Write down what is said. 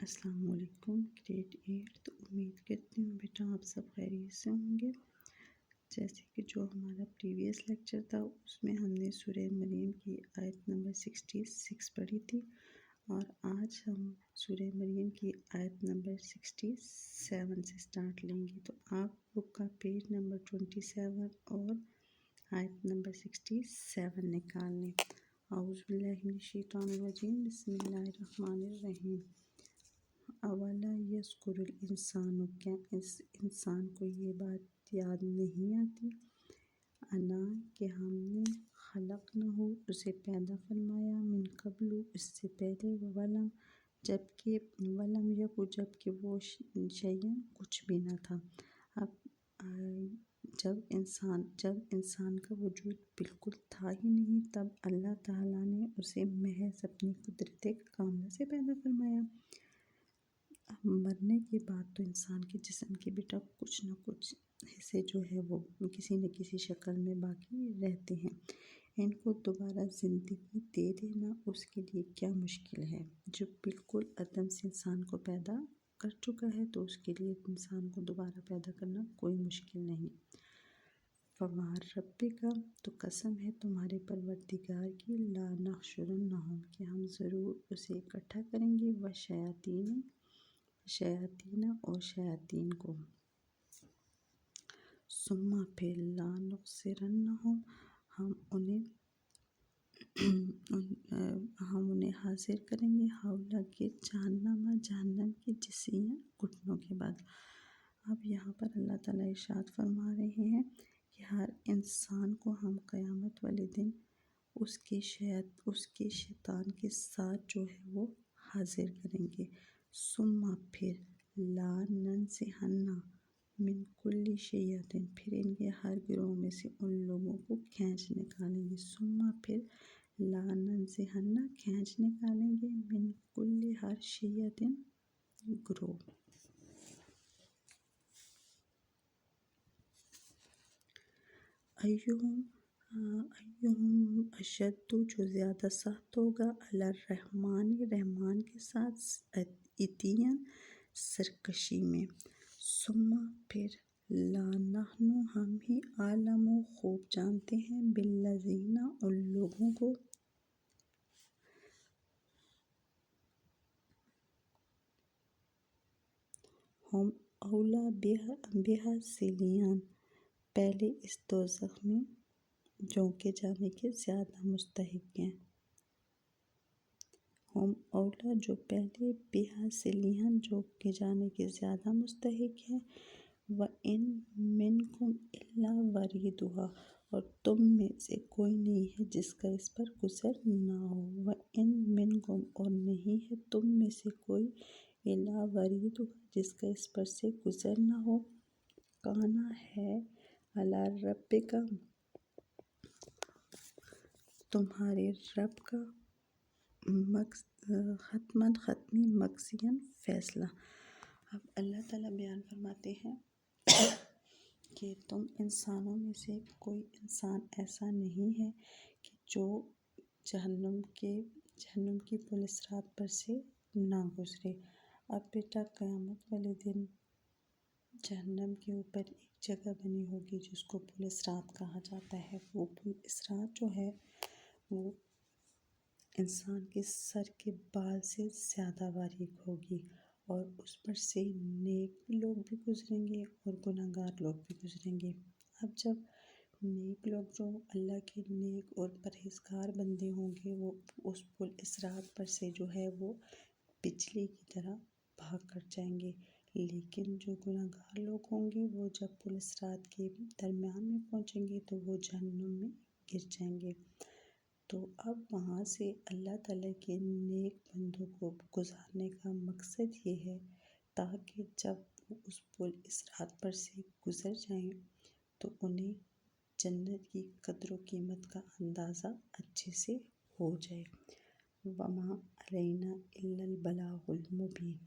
السلام علیکم گریڈ 8 تو امید کرتی ہوں بیٹا آپ سب خیریت سے ہوں گے۔ جیسے کہ جو ہمارا پریویس لیکچر تھا اس میں ہم نے سورہ مریم کی آیت نمبر 66 پڑھی تھی، اور آج ہم سورہ مریم کی آیت نمبر 67 سے سٹارٹ لیں گے۔ تو آپ بک کا پیج نمبر 27 اور آیت نمبر 67 نکال لیں۔ اعوذ باللہ من الشیطان الرجیم، بسم اللہ الرحمن الرحیم۔ اولا یذکر الانسان، کیا اس انسان کو یہ بات یاد نہیں آتی؟ انا، کہ ہم نے خلقنہ، اسے پیدا فرمایا، من قبل، اس سے پہلے، ولم، جبکہ وہ شیئن، کچھ بھی نہ تھا۔ اب جب انسان کا وجود بالکل تھا ہی نہیں، تب اللہ تعالیٰ نے اسے محض اپنی قدرت کاملہ سے پیدا فرمایا۔ مرنے کے بعد تو انسان کے جسم کے بیٹا کچھ نہ کچھ حصے جو ہے وہ کسی نہ کسی شکل میں باقی رہتے ہیں۔ ان کو دوبارہ زندگی دے دینا اس کے لیے کیا مشکل ہے؟ جو بالکل عدم سے انسان کو پیدا کر چکا ہے تو اس کے لیے انسان کو دوبارہ پیدا کرنا کوئی مشکل نہیں۔ فوار ربی کا، تو قسم ہے تمہارے پروردگار کی، لا نحشرنہم، کہ ہم ضرور اسے اکٹھا کریں گے، شیاطین اور شیاطین کو، ثم پھر لا نحشرنہم، ہم انہیں حاضر کریں گے، حول جہنم کی جثین، گھٹنوں کے بعد۔ اب یہاں پر اللہ تعالیٰ ارشاد فرما رہے ہیں کہ ہر انسان کو ہم قیامت والے دن اس کے شیطان کے ساتھ جو ہے وہ حاضر کریں گے۔ ثم پھر لا ننزعن من کل شیعۃ، پھر ان کے ہر گروہ میں سے ان لوگوں کو کھینچ نکالیں گے۔ ثم پھر لا ننزعن، کھینچ نکالیں گے، من کل، ہر شیعۃ، گروہ۔ ایہم اشد، جو زیادہ سخت ہوگا، علی الرحمن، رحمان کے ساتھ، عتیاً، سرکشی میں۔ ثم پھر لا نحن، ہم ہی، اعلم، خوب جانتے ہیں، بالذین، ان لوگوں کو، ہم اولیٰ بہا، صلیاً، پہلے اس دوزخ میں جھونکے جانے کے زیادہ مستحق ہیں۔ ہم اولیٰ، جو پہلے، بہا، صلیاً، جھونکے جانے کے زیادہ مستحق ہیں۔ وَإِن مِّنکُمْ إِلَّا وَارِدُهَا، اور تم میں سے کوئی نہیں ہے جس کا اس پر گزر نہ ہو۔ وَإِن مِّنکُمْ، اور نہیں ہے تم میں سے کوئی، إِلَّا وَارِدُهَا، جس کا اس پر سے گزر نہ ہو۔ کانا، ہے، علی ربک، تمہارے رب کا، حتماً، حتمی، مقضیاً، فیصلہ۔ اب اللہ تعالیٰ بیان فرماتے ہیں کہ تم انسانوں میں سے کوئی انسان ایسا نہیں ہے کہ جو جہنم کی پل صراط پر سے نہ گزرے۔ اب بیٹا قیامت والے دن جہنم کے اوپر ایک جگہ بنی ہوگی جس کو پل صراط کہا جاتا ہے۔ وہ پل صراط جو ہے وہ انسان کے سر کے بال سے زیادہ باریک ہوگی، اور اس پر سے نیک لوگ بھی گزریں گے اور گناہگار لوگ بھی گزریں گے۔ اب جب نیک لوگ جو اللہ کے نیک اور پرہیزگار بندے ہوں گے وہ اس پل صراط پر سے جو ہے وہ بجلی کی طرح بھاگ کر جائیں گے، لیکن جو گناہگار لوگ ہوں گے وہ جب پل صراط کے درمیان میں پہنچیں گے تو وہ جہنم میں گر جائیں گے۔ تو اب وہاں سے اللہ تعالیٰ کے نیک بندوں کو گزارنے کا مقصد یہ ہے تاکہ جب وہ اس پل صراط پر سے گزر جائیں تو انہیں جنت کی قدر و قیمت کا اندازہ اچھے سے ہو جائے۔ وَمَا عَلَيْنَا إِلَّا الْبَلَاغُ الْمُبِينُ،